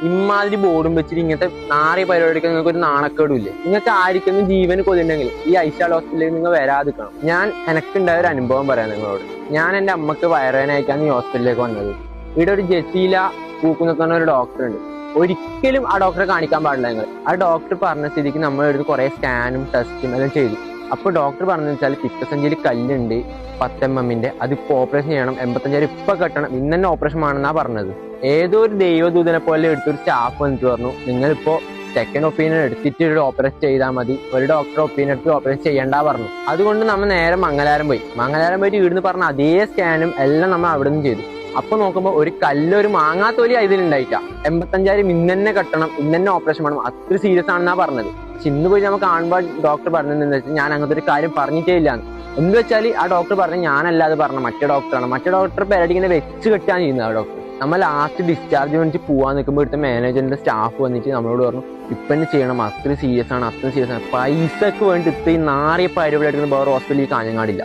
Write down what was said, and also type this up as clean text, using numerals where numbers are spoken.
ഇമാതിരി ബോർഡും വെച്ചിട്ട് ഇങ്ങനത്തെ നാറിയ പരിപാടിക്ക് നിങ്ങൾക്ക് ഒരു നാണക്കേടും ഇല്ലേ? നിങ്ങൾക്ക് ആർക്കൊന്നും ജീവന് കൊതിണ്ടെങ്കിൽ ഈ ഐശാൾ ഹോസ്പിറ്റലിൽ നിങ്ങൾ വരാതിരിക്കണം. ഞാൻ എനിക്കുണ്ടായ ഒരു അനുഭവം പറയാം നിങ്ങളോട്. ഞാൻ എൻ്റെ അമ്മക്ക് വയറുവേദനയ്ക്കാണ് ഈ ഹോസ്പിറ്റലിലേക്ക് വന്നത്. ഇവിടെ ഒരു ജസീല പൂക്കുന്നത്ത് ഒരു ഡോക്ടർ ഉണ്ട്. ഒരിക്കലും ആ ഡോക്ടറെ കാണിക്കാൻ പാടില്ല നിങ്ങൾ. ആ ഡോക്ടർ പറഞ്ഞ സ്ഥിതിക്ക് നമ്മൾ എടുത്ത് കുറെ സ്കാനും ടെസ്റ്റും എല്ലാം ചെയ്തു. അപ്പോൾ ഡോക്ടർ പറഞ്ഞതെന്ന് വെച്ചാൽ പിത്തസഞ്ചിയിൽ കല്ലുണ്ട് 10 mm, അതിപ്പോ ഓപ്പറേഷൻ ചെയ്യണം, 85,000 ഇപ്പൊ കെട്ടണം, ഇന്ന് തന്നെ ഓപ്പറേഷൻ ആണെന്നാ പറഞ്ഞത്. ഏതോ ഒരു ദൈവദൂതനെ പോലെ എടുത്തൊരു സ്റ്റാഫ് വന്നിട്ട് പറഞ്ഞു, നിങ്ങളിപ്പോ സെക്കൻഡ് ഒപ്പീനിയൻ എടുത്തിട്ട് ഒരു ഓപ്പറേഷൻ ചെയ്താൽ മതി, ഒരു ഡോക്ടർ ഒപ്പീനിയൻ എടുത്ത് ഓപ്പറേഷൻ ചെയ്യണ്ട പറഞ്ഞു. അതുകൊണ്ട് നമ്മൾ നേരെ മംഗലാരം പോയിട്ട് ഇവിടുന്ന് പറഞ്ഞ അതേ സ്കാനും എല്ലാം നമ്മൾ അവിടെ നിന്ന് ചെയ്തു. അപ്പൊ നോക്കുമ്പോ ഒരു കല്ലൊരു മാങ്ങാത്തോലി ഇതിലുണ്ടായിട്ടാ. 85,000 ഇന്ന് തന്നെ കെട്ടണം, ഇന്ന് തന്നെ ഓപ്പറേഷൻ വേണം, അത്ര സീരിയസ് ആണെന്നാ പറഞ്ഞത്. പക്ഷെ ഇന്ന് പോയി നമുക്ക് കാണുമ്പോൾ ഡോക്ടർ പറഞ്ഞതെന്ന് വെച്ചാൽ ഞാൻ അങ്ങനത്തെ ഒരു കാര്യം പറഞ്ഞിട്ടേ ഇല്ലാന്ന്. എന്ന് വെച്ചാൽ ആ ഡോക്ടർ പറഞ്ഞ ഞാനല്ലാതെ പറഞ്ഞ മറ്റേ ഡോക്ടറാണ്. മറ്റേ ഡോക്ടർ പേരടി ഇങ്ങനെ വെച്ച് കെട്ടാൻ ചെയ്യുന്നത് ആ ഡോക്ടർ. നമ്മൾ ലാസ്റ്റ് ഡിസ്ചാർജ് വേണ്ടി പോവാൻ നിൽക്കുമ്പോൾ ഇവിടുത്തെ മാനേജറിന്റെ സ്റ്റാഫ് വന്നിട്ട് നമ്മളോട് പറഞ്ഞു, ഇപ്പൊ തന്നെ ചെയ്യണം, അത്ര സീരിയസ് ആണ്. പൈസക്ക് വേണ്ടി ഇത്രയും നാറിയ പരിപാടി വേറെ ഹോസ്പിറ്റലിൽ കാഞ്ഞങ്ങാടില്ല.